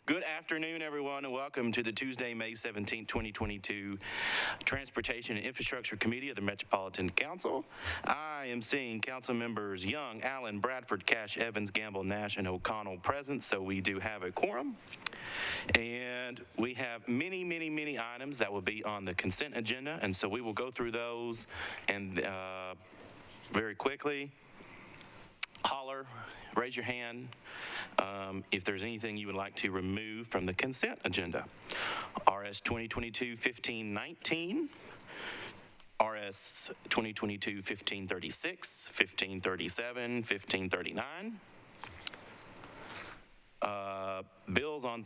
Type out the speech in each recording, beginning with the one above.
Good afternoon, everyone, and welcome to the Tuesday, May 17, 2022 Transportation and Infrastructure Committee of the Metropolitan Council. I am seeing council members Young, Allen, Bradford, Cash, Evans, Gamble, Nash, and O'Connell present, so we do have a quorum. And we have many items that will be on the consent agenda, and so we will go through those and very quickly. Holler, raise your hand if there's anything you would like to remove from the consent agenda. RS 2022-1519, RS 2022-1536, 1537, 1539. Bills on,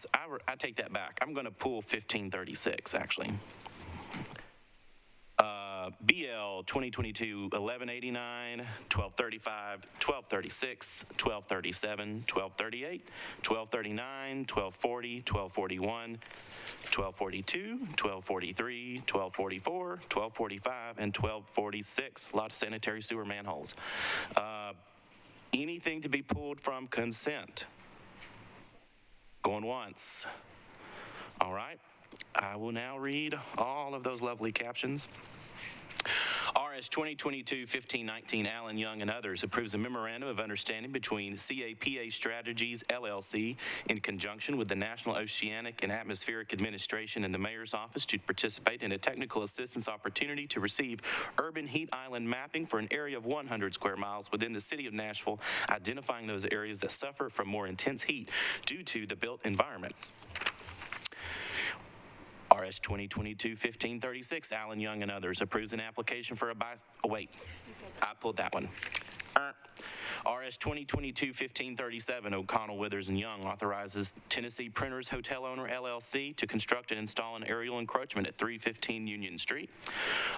I take that back. I'm going to pull 1536, actually. BL 2022-1189, 1235, 1236, 1237, 1238, 1239, 1240, 1241, 1242, 1243, 1244, 1245, and 1246. A lot of sanitary sewer manholes. Anything to be pulled from consent? Going once. All right. I will now read all of those lovely captions. RS 2022-1519, Allen, Young, and others approves a memorandum of understanding between CAPA Strategies, LLC, in conjunction with the National Oceanic and Atmospheric Administration and the Mayor's Office to participate in a technical assistance opportunity to receive urban heat island mapping for an area of 100 square miles within the city of Nashville, identifying those areas that suffer from more intense heat due to the built environment. RS 2022-1536, Allen, Young, and others approves an application for a wait, I pulled that one. RS 2022-1537, O'Connell, Withers, and Young authorizes Tennessee Printers Hotel Owner, LLC to construct and install an aerial encroachment at 315 Union Street.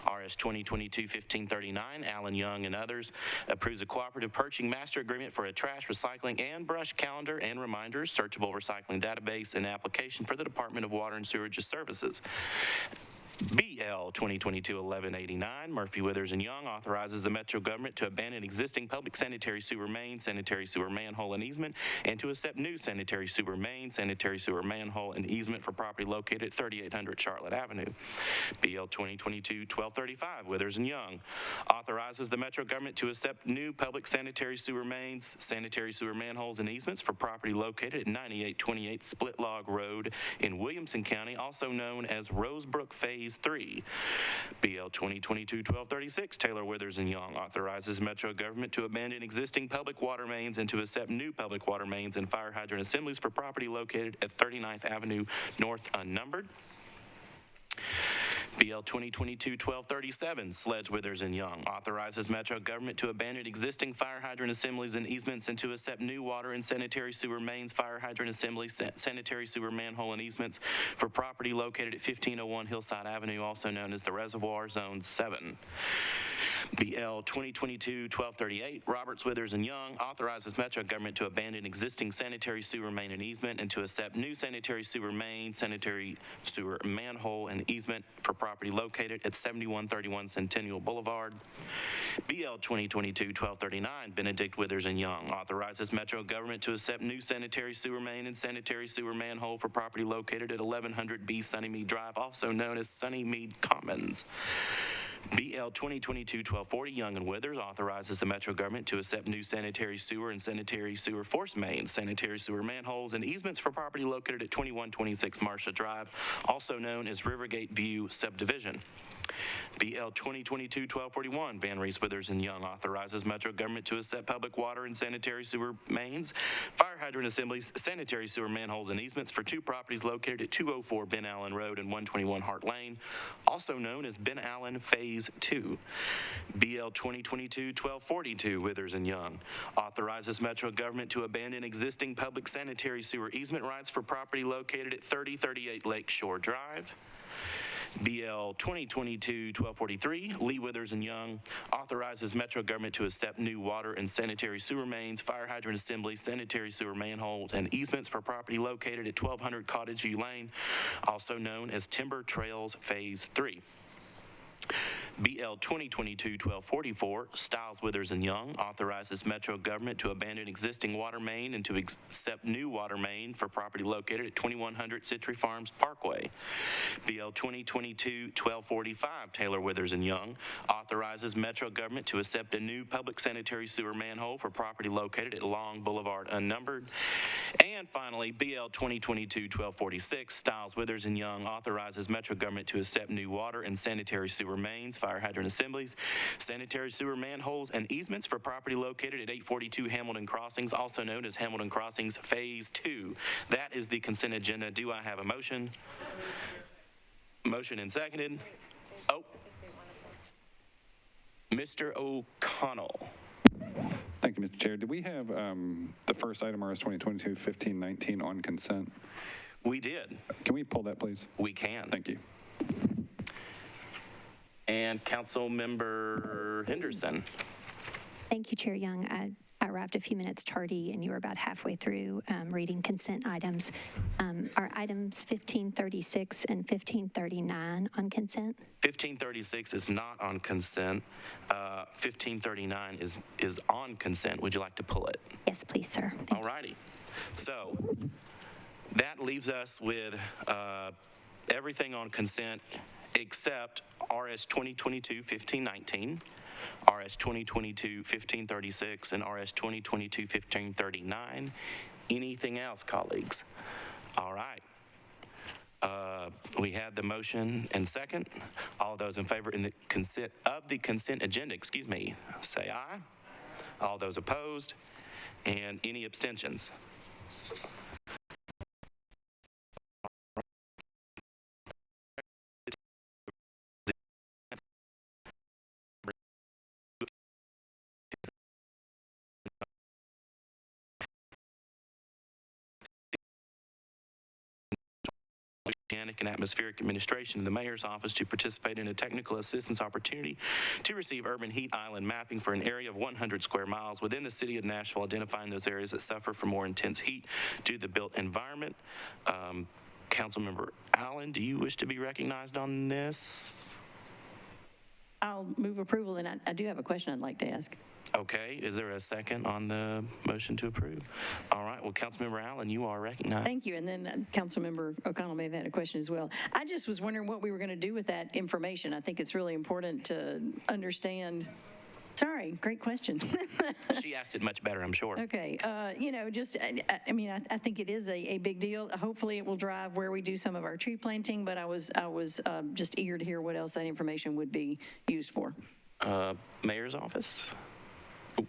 RS 2022-1539, Allen, Young, and others approves a cooperative purchasing master agreement for a trash, recycling, and brush calendar and reminders, searchable recycling database, and application for the Department of Water and Sewerage Services. BL 2022-1189, Murphy, Withers, and Young authorizes the Metro government to abandon existing public sanitary sewer main, sanitary sewer manhole, and easement, and to accept new sanitary sewer main, sanitary sewer manhole, and easement for property located at 3800 Charlotte Avenue. BL 2022-1235, Withers and Young authorizes the Metro government to accept new public sanitary sewer mains, sanitary sewer manholes, and easements for property located at 9828 Split Log Road in Williamson County, also known as Rosebrook Phase 3. BL 2022-1236, Taylor, Withers, and Young authorizes Metro government to abandon existing public water mains and to accept new public water mains and fire hydrant assemblies for property located at 39th Avenue North Unnumbered. BL 2022-1237, Sledge, Withers, and Young authorizes Metro government to abandon existing fire hydrant assemblies and easements and to accept new water and sanitary sewer mains, fire hydrant assemblies, sanitary sewer manhole, and easements for property located at 1501 Hillside Avenue, also known as the Reservoir Zone 7. BL 2022-1238, Roberts, Withers, and Young authorizes Metro government to abandon existing sanitary sewer main and easement and to accept new sanitary sewer main, sanitary sewer manhole, and easement for property located at 7131 Centennial Boulevard. BL 2022-1239, Benedict, Withers, and Young authorizes Metro government to accept new sanitary sewer main and sanitary sewer manhole for property located at 1100 B Sunnymead Drive, also known as Sunnymead Commons. BL 2022-1240, Young and Withers authorizes the Metro government to accept new sanitary sewer and sanitary sewer force mains, sanitary sewer manholes, and easements for property located at 2126 Marcia Drive, also known as Rivergate View Subdivision. BL 2022-1241, Van Reese, Withers, and Young authorizes Metro government to accept public water and sanitary sewer mains, fire hydrant assemblies, sanitary sewer manholes, and easements for two properties located at 204 Ben Allen Road and 121 Hart Lane, also known as Ben Allen Phase 2. BL 2022-1242, Withers and Young authorizes Metro government to abandon existing public sanitary sewer easement rights for property located at 3038 Lakeshore Drive. BL 2022-1243, Lee, Withers, and Young authorizes Metro government to accept new water and sanitary sewer mains, fire hydrant assemblies, sanitary sewer manholes, and easements for property located at 1200 Cottage View Lane, also known as Timber Trails Phase 3. BL 2022-1244, Stiles, Withers, and Young, authorizes Metro government to abandon existing water main and to accept new water main for property located at 2100 Citrus Farms Parkway. BL 2022-1245, Taylor, Withers, and Young, authorizes Metro government to accept a new public sanitary sewer manhole for property located at Long Boulevard Unnumbered. And finally, BL 2022-1246, Stiles, Withers, and Young, authorizes Metro government to accept new water and sanitary sewer mains, fire hydrant assemblies, sanitary sewer manholes, and easements for property located at 842 Hamilton Crossings, also known as Hamilton Crossings Phase 2. That is the consent agenda. Do I have a motion? Motion and seconded. Oh. Mr. O'Connell. Thank you, Mr. Chair. Do we have the first item, RS 2022-1519, on consent? We did. Can we pull that, please? We can. Thank you. And Councilmember Henderson. Thank you, Chair Young. I arrived a few minutes tardy, and you were about halfway through reading consent items. Are items 1536 and 1539 on consent? 1536 is not on consent. 1539 is on consent. Would you like to pull it? Yes, please, sir. All righty. So that leaves us with everything on consent except RS 2022-1519, RS 2022-1536, and RS 2022-1539. Anything else, colleagues? All right. We had the motion and second. All those in favor of the consent agenda, say aye. All those opposed, and any abstentions? Oceanic and Atmospheric Administration in the Mayor's Office to participate in a technical assistance opportunity to receive urban heat island mapping for an area of 100 square miles within the city of Nashville, identifying those areas that suffer from more intense heat due to the built environment. Councilmember Allen, do you wish to be recognized on this? I'll move approval, and I do have a question I'd like to ask. Okay, is there a second on the motion to approve? All right, well, Councilmember Allen, you are recognized. Thank you, and then Councilmember O'Connell may have had a question as well. I just was wondering what we were going to do with that information. I think it's really important to understand. Sorry, great question. She asked it much better, I'm sure. Okay, I think it is a big deal. Hopefully it will drive where we do some of our tree planting, but I was just eager to hear what else that information would be used for. Mayor's Office? Ooh.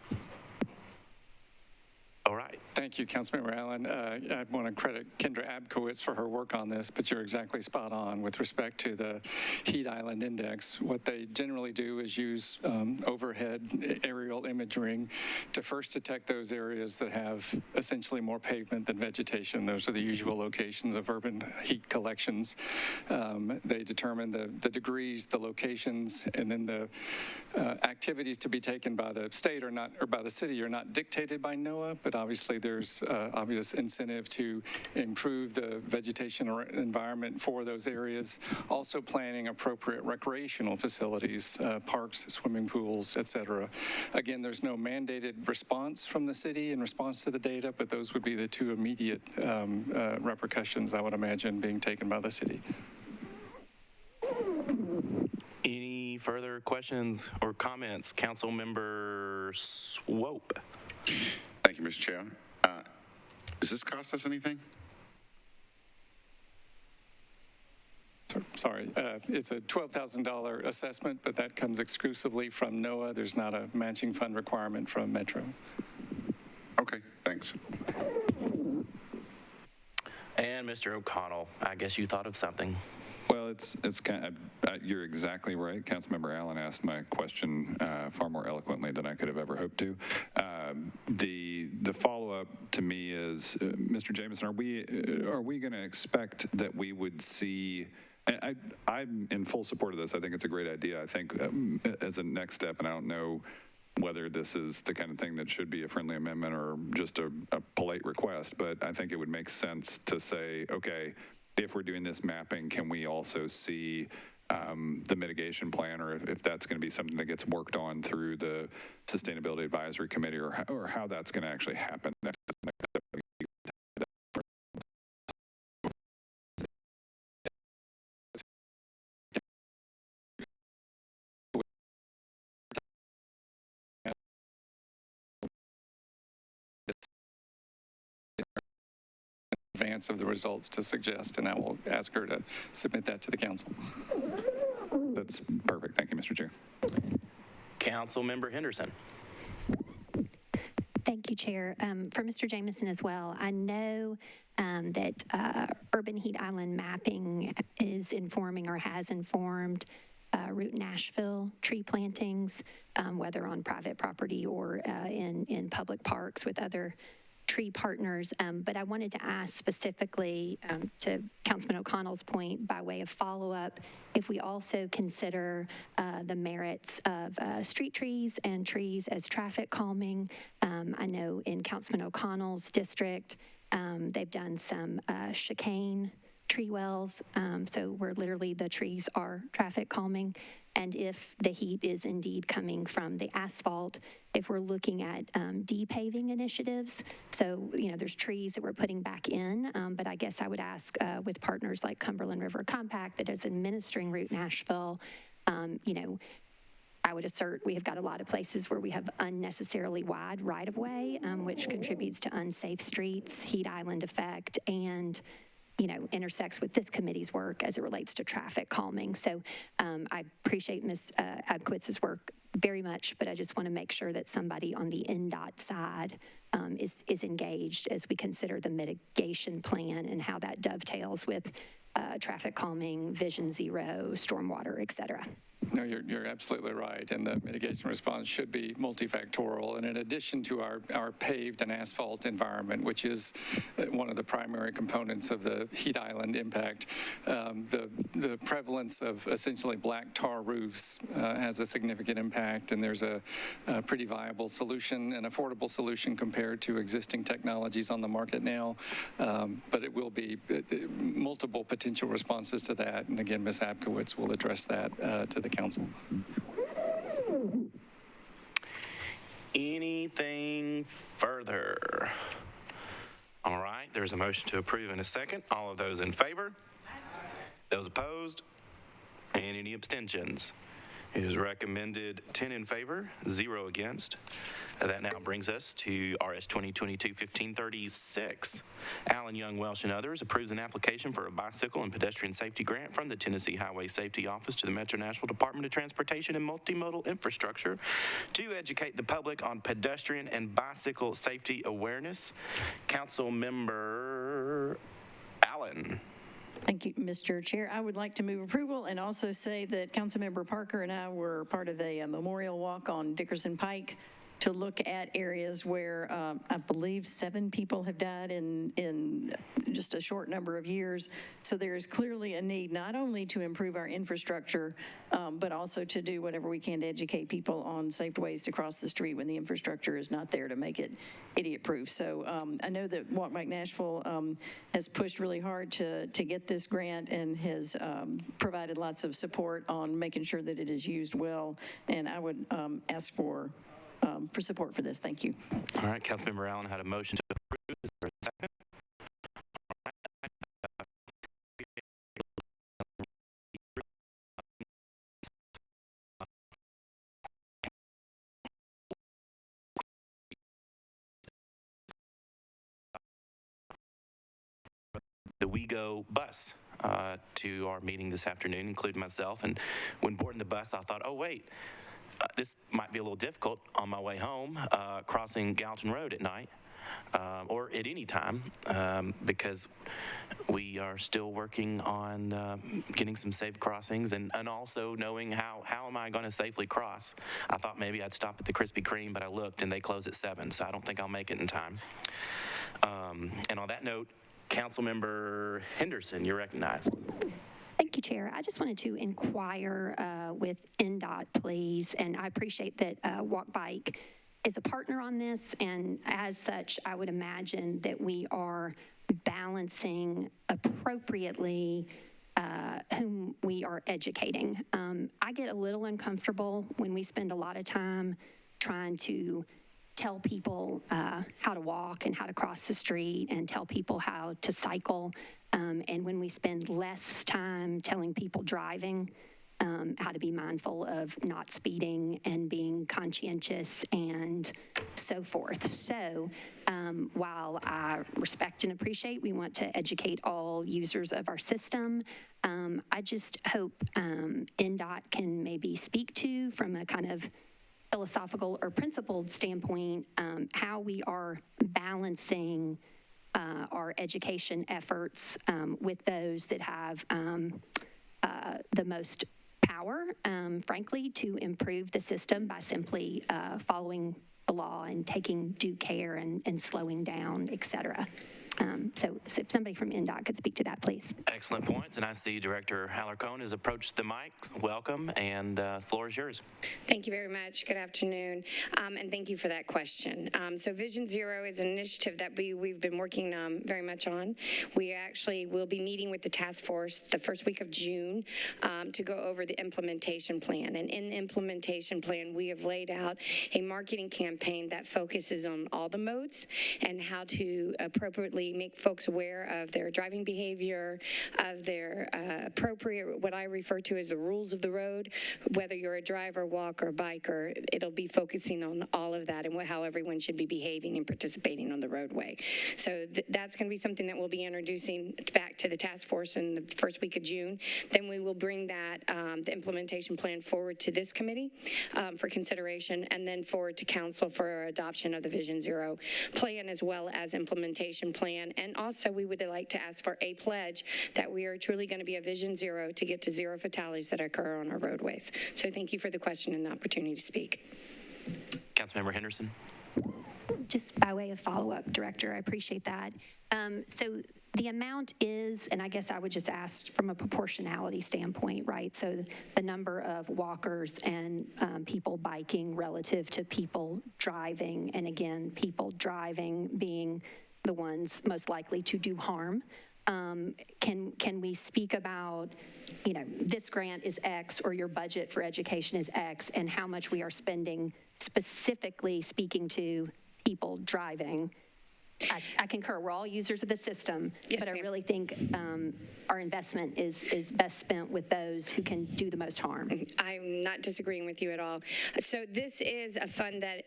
All right. Thank you, Councilmember Allen. I want to credit Kendra Abkowitz for her work on this, but you're exactly spot on with respect to the heat island index. What they generally do is use overhead aerial imaging to first detect those areas that have essentially more pavement than vegetation. Those are the usual locations of urban heat collections. They determine the degrees, the locations, and then the activities to be taken by the state or by the city are not dictated by NOAA, but obviously there's obvious incentive to improve the vegetation or environment for those areas. Also planning appropriate recreational facilities, parks, swimming pools, et cetera. Again, there's no mandated response from the city in response to the data, but those would be the two immediate repercussions I would imagine being taken by the city. Any further questions or comments? Councilmember Swope. Thank you, Mr. Chair. Does this cost us anything? Sorry, it's a $12,000 assessment, but that comes exclusively from NOAA. There's not a matching fund requirement from Metro. Okay, thanks. And Mr. O'Connell, I guess you thought of something. Well, it's kind of, you're exactly right. Councilmember Allen asked my question far more eloquently than I could have ever hoped to. The follow-up to me is, Mr. Jameson, are we going to expect that we would see? And I'm in full support of this. I think it's a great idea. I think as a next step, and I don't know whether this is the kind of thing that should be a friendly amendment or just a polite request, but I think it would make sense to say, okay, if we're doing this mapping, can we also see the mitigation plan, or if that's going to be something that gets worked on through the Sustainability Advisory Committee, or how that's going to actually happen next. Advance of the results to suggest, and I will ask her to submit that to the council. That's perfect. Thank you, Mr. Chair. Councilmember Henderson. Thank you, Chair. For Mr. Jamison as well, I know that urban heat island mapping is informing or has informed Route Nashville tree plantings, whether on private property or in public parks with other tree partners. But I wanted to ask specifically to Councilman O'Connell's point by way of follow-up, if we also consider the merits of street trees and trees as traffic calming. I know in Councilman O'Connell's district, they've done some chicane tree wells, so where literally the trees are traffic calming. And if the heat is indeed coming from the asphalt, if we're looking at depaving initiatives, so, there's trees that we're putting back in, but I guess I would ask with partners like Cumberland River Compact that is administering Route Nashville, I would assert we have got a lot of places where we have unnecessarily wide right-of-way, which contributes to unsafe streets, heat island effect, and intersects with this committee's work as it relates to traffic calming. So I appreciate Ms. Abkowitz's work very much, but I just want to make sure that somebody on the NDOT side is engaged as we consider the mitigation plan and how that dovetails with traffic calming, Vision Zero, stormwater, et cetera. No, you're absolutely right, and the mitigation response should be multifactorial. And in addition to our paved and asphalt environment, which is one of the primary components of the heat island impact, the prevalence of essentially black tar roofs has a significant impact, and there's a pretty viable solution, an affordable solution compared to existing technologies on the market now. But it will be multiple potential responses to that, and again, Ms. Abkowitz will address that to the council. Anything further? All right, there's a motion to approve in a second. All of those in favor? Those opposed? And any abstentions? It is recommended 10 in favor, 0 against. That now brings us to RS 2022-1536. Allen Young, Welsh, and others approves an application for a bicycle and pedestrian safety grant from the Tennessee Highway Safety Office to the Metro Nashville Department of Transportation and Multimodal Infrastructure to educate the public on pedestrian and bicycle safety awareness. Council Member Allen. Thank you, Mr. Chair. I would like to move approval and also say that Councilmember Parker and I were part of a memorial walk on Dickerson Pike to look at areas where I believe 7 people have died in just a short number of years. So there is clearly a need not only to improve our infrastructure, but also to do whatever we can to educate people on safe ways to cross the street when the infrastructure is not there to make it idiot-proof. So I know that Walk Back Nashville has pushed really hard to get this grant and has provided lots of support on making sure that it is used well. And I would ask for support for this. Thank you. All right, Councilmember Allen had a motion to approve. Is there a second? The WeGo bus to our meeting this afternoon, including myself. And when boarding the bus, I thought, oh, wait, this might be a little difficult on my way home, crossing Gallatin Road at night, or at any time, because we are still working on getting some safe crossings and also knowing how am I going to safely cross. I thought maybe I'd stop at the Krispy Kreme, but I looked and they close at 7, so I don't think I'll make it in time. And on that note, Councilmember Henderson, you're recognized. Thank you, Chair. I just wanted to inquire with NDOT, please, and I appreciate that Walk Bike is a partner on this, and as such, I would imagine that we are balancing appropriately whom we are educating. I get a little uncomfortable when we spend a lot of time trying to tell people how to walk and how to cross the street and tell people how to cycle. And when we spend less time telling people driving how to be mindful of not speeding and being conscientious and so forth. So while I respect and appreciate, we want to educate all users of our system, I just hope NDOT can maybe speak to, from a kind of philosophical or principled standpoint, how we are balancing our education efforts with those that have the most power, frankly, to improve the system by simply following the law and taking due care and slowing down, et cetera. So if somebody from NDOT could speak to that, please. Excellent points, and I see Director Hallercone has approached the mic. Welcome, and the floor is yours. Thank you very much. Good afternoon, and thank you for that question. So Vision Zero is an initiative that we've been working very much on. We actually will be meeting with the task force the first week of June to go over the implementation plan. And in the implementation plan, we have laid out a marketing campaign that focuses on all the modes and how to appropriately make folks aware of their driving behavior, of their appropriate, what I refer to as the rules of the road, whether you're a driver, walker, biker. It'll be focusing on all of that and how everyone should be behaving and participating on the roadway. So that's going to be something that we'll be introducing back to the task force in the first week of June. Then we will bring that, the implementation plan, forward to this committee for consideration, and then forward to council for adoption of the Vision Zero plan, as well as implementation plan. And also, we would like to ask for a pledge that we are truly going to be a Vision Zero to get to zero fatalities that occur on our roadways. So thank you for the question and the opportunity to speak. Councilmember Henderson. Just by way of follow-up, Director, I appreciate that. So the amount is, and I guess I would just ask from a proportionality standpoint, right? So the number of walkers and people biking relative to people driving, and again, people driving being the ones most likely to do harm. Can we speak about, this grant is X, or your budget for education is X, and how much we are spending specifically speaking to people driving? I concur. We're all users of the system, yes, but I really think our investment is best spent with those who can do the most harm. I'm not disagreeing with you at all. So this is a fund that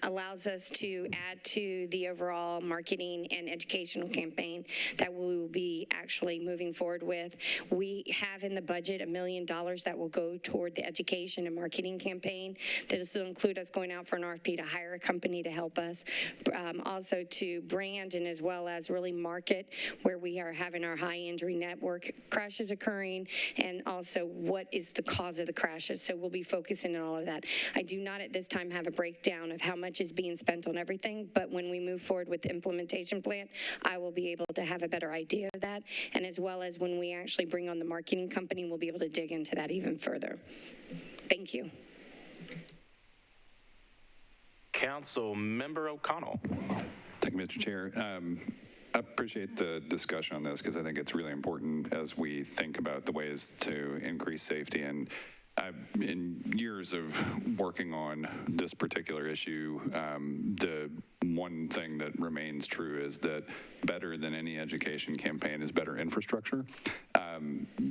allows us to add to the overall marketing and educational campaign that we will be actually moving forward with. We have in the budget $1 million that will go toward the education and marketing campaign. This will include us going out for an RFP to hire a company to help us, also to brand and as well as really market where we are having our high injury network crashes occurring, and also what is the cause of the crashes. So we'll be focusing on all of that. I do not at this time have a breakdown of how much is being spent on everything, but when we move forward with the implementation plan, I will be able to have a better idea of that, and as well as when we actually bring on the marketing company, we'll be able to dig into that even further. Thank you. Councilmember O'Connell. Thank you, Mr. Chair. I appreciate the discussion on this because I think it's really important as we think about the ways to increase safety. And in years of working on this particular issue, the one thing that remains true is that better than any education campaign is better infrastructure.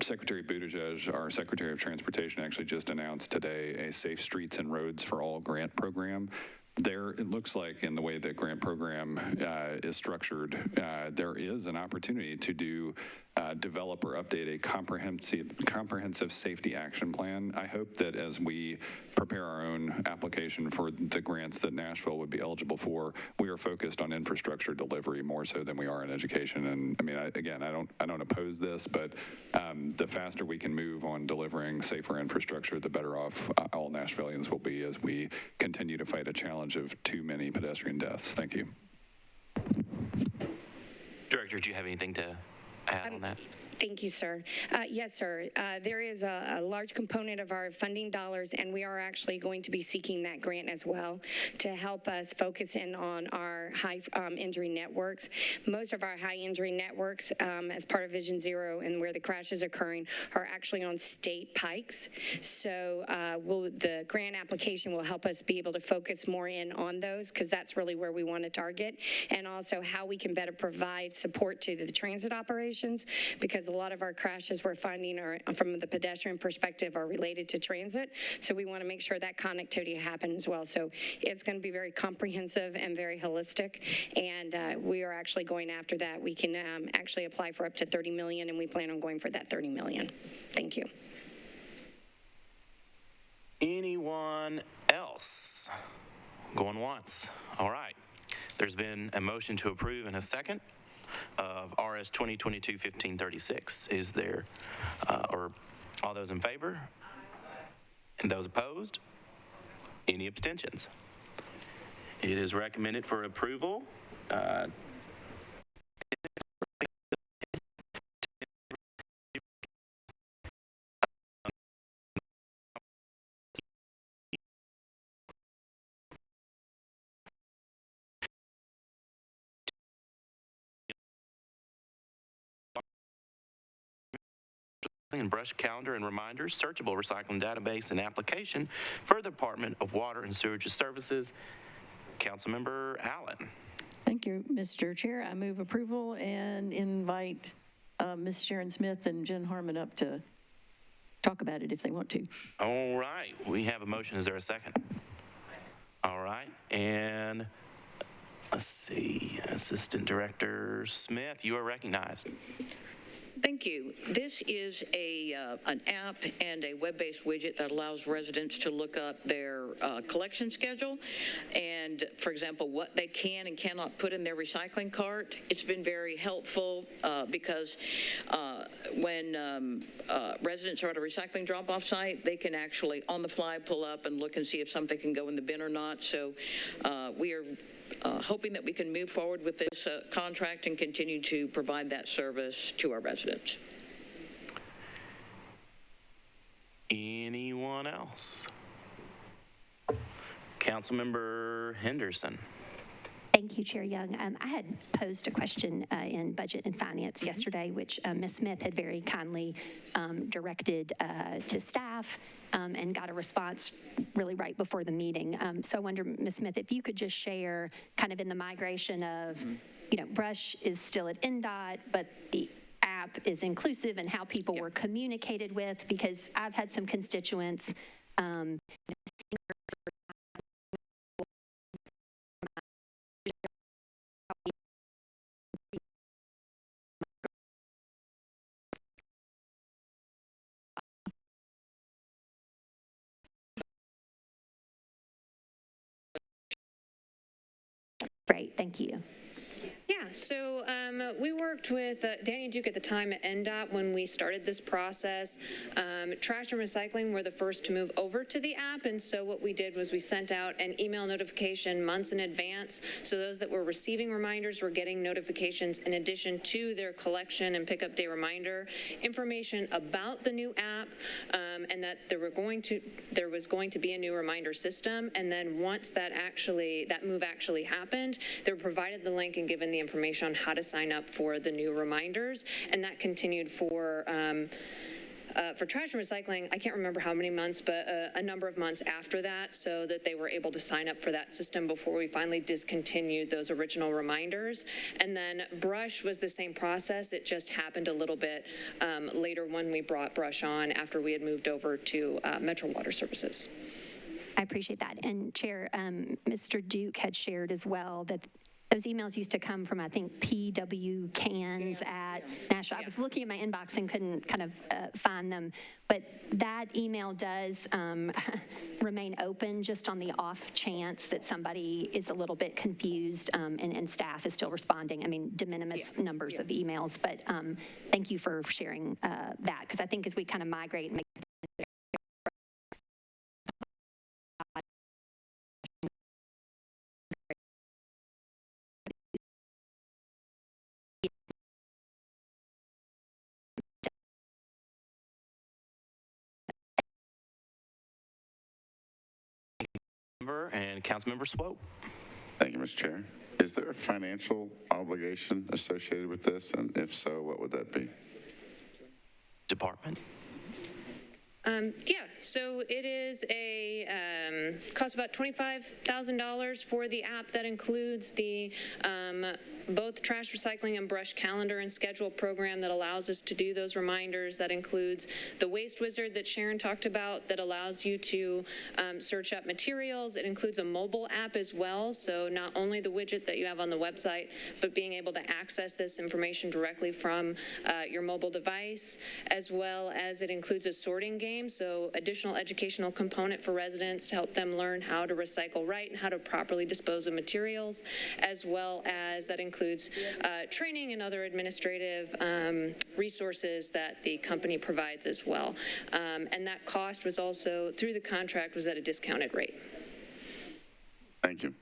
Secretary Buttigieg, our Secretary of Transportation, actually just announced today a Safe Streets and Roads for All grant program. There, it looks like in the way the grant program is structured, there is an opportunity to develop or update a comprehensive safety action plan. I hope that as we prepare our own application for the grants that Nashville would be eligible for, we are focused on infrastructure delivery more so than we are in education. And I mean, I don't oppose this, but the faster we can move on delivering safer infrastructure, the better off all Nashvillians will be as we continue to fight a challenge of too many pedestrian deaths. Thank you. Director, do you have anything to add on that? Thank you, sir. Yes, sir. There is a large component of our funding dollars, and we are actually going to be seeking that grant as well to help us focus in on our high injury networks. Most of our high injury networks, as part of Vision Zero and where the crash is occurring, are actually on state pikes. So the grant application will help us be able to focus more in on those, because that's really where we want to target, and also how we can better provide support to the transit operations, because a lot of our crashes we're finding are, from the pedestrian perspective, are related to transit. So we want to make sure that connectivity happens as well. So it's going to be very comprehensive and very holistic, and we are actually going after that. We can actually apply for up to $30 million, and we plan on going for that $30 million. Thank you. Anyone else? Going once. All right. There's been a motion to approve and a second of RS 2022-1536. Is there, or all those in favor? And those opposed? Any abstentions? It is recommended for approval. And brush calendar and reminders, searchable recycling database and application for the Department of Water and Sewerage Services. Councilmember Allen. Thank you, Mr. Chair. I move approval and invite Ms. Sharon Smith and Jen Harmon up to talk about it if they want to. All right, we have a motion. Is there a second? All right, and let's see, Assistant Director Smith, you are recognized. Thank you. This is an app and a web-based widget that allows residents to look up their collection schedule and, for example, what they can and cannot put in their recycling cart. It's been very helpful because when residents are at a recycling drop-off site, they can actually on the fly pull up and look and see if something can go in the bin or not. So we are hoping that we can move forward with this contract and continue to provide that service to our residents. Anyone else? Councilmember Henderson. Thank you, Chair Young. I had posed a question in Budget and Finance yesterday, which Ms. Smith had very kindly directed to staff and got a response really right before the meeting. So I wonder, Ms. Smith, if you could just share kind of in the migration of, you know, brush is still at NDOT, but the app is inclusive, and how people were communicated with, because I've had some constituents, Great, thank you. Yeah, so we worked with Danny Duke at the time at NDOT when we started this process. Trash and recycling were the first to move over to the app, and so what we did was we sent out an email notification months in advance, so those that were receiving reminders were getting notifications in addition to their collection and pickup day reminder information about the new app, and that there was going to be a new reminder system. And then once that move actually happened, they were provided the link and given the information on how to sign up for the new reminders, and that continued for trash and recycling. I can't remember how many months, but a number of months after that, so that they were able to sign up for that system before we finally discontinued those original reminders. And then brush was the same process. It just happened a little bit later when we brought brush on after we had moved over to Metro Water Services. I appreciate that. And Chair, Mr. Duke had shared as well that those emails used to come from, I think, PWCans at Nashville. I was looking at my inbox and couldn't kind of find them. But that email does remain open just on the off chance that somebody is a little bit confused, and staff is still responding. I mean, de minimis numbers of emails. But thank you for sharing that, because I think as we kind of migrate and make And Councilmember Swope. Thank you, Mr. Chair. Is there a financial obligation associated with this? And if so, what would that be? Department. Yeah, so it is costs about $25,000 for the app that includes the both trash recycling and brush calendar and schedule program that allows us to do those reminders. That includes the waste wizard that Sharon talked about that allows you to search up materials. It includes a mobile app as well, so not only the widget that you have on the website, but being able to access this information directly from your mobile device, as well as it includes a sorting game, so additional educational component for residents to help them learn how to recycle right and how to properly dispose of materials, as well as that includes training and other administrative resources that the company provides as well. And that cost was also, through the contract, was at a discounted rate. Thank you.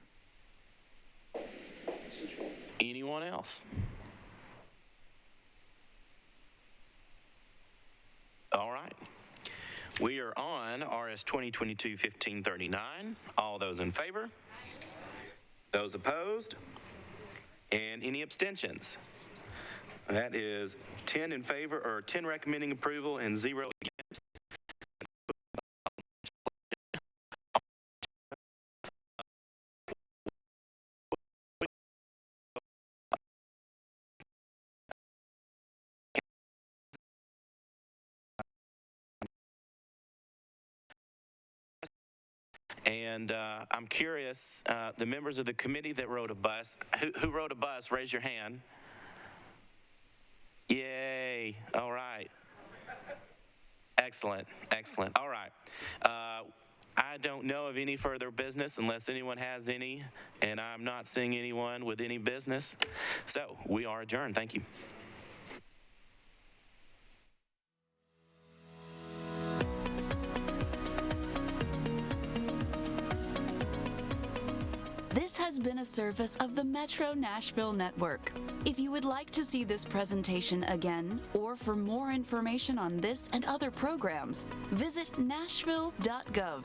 Anyone else? All right. We are on RS 2022-1539. All those in favor? Those opposed? And any abstentions? That is 10 in favor, or 10 recommending approval and 0 against. And I'm curious, the members of the committee that rode a bus, who rode a bus, raise your hand. Yay, all right. Excellent, excellent, all right. I don't know of any further business unless anyone has any, and I'm not seeing anyone with any business. So we are adjourned, thank you. This has been a service of the Metro Nashville Network. If you would like to see this presentation again, or for more information on this and other programs, visit nashville.gov.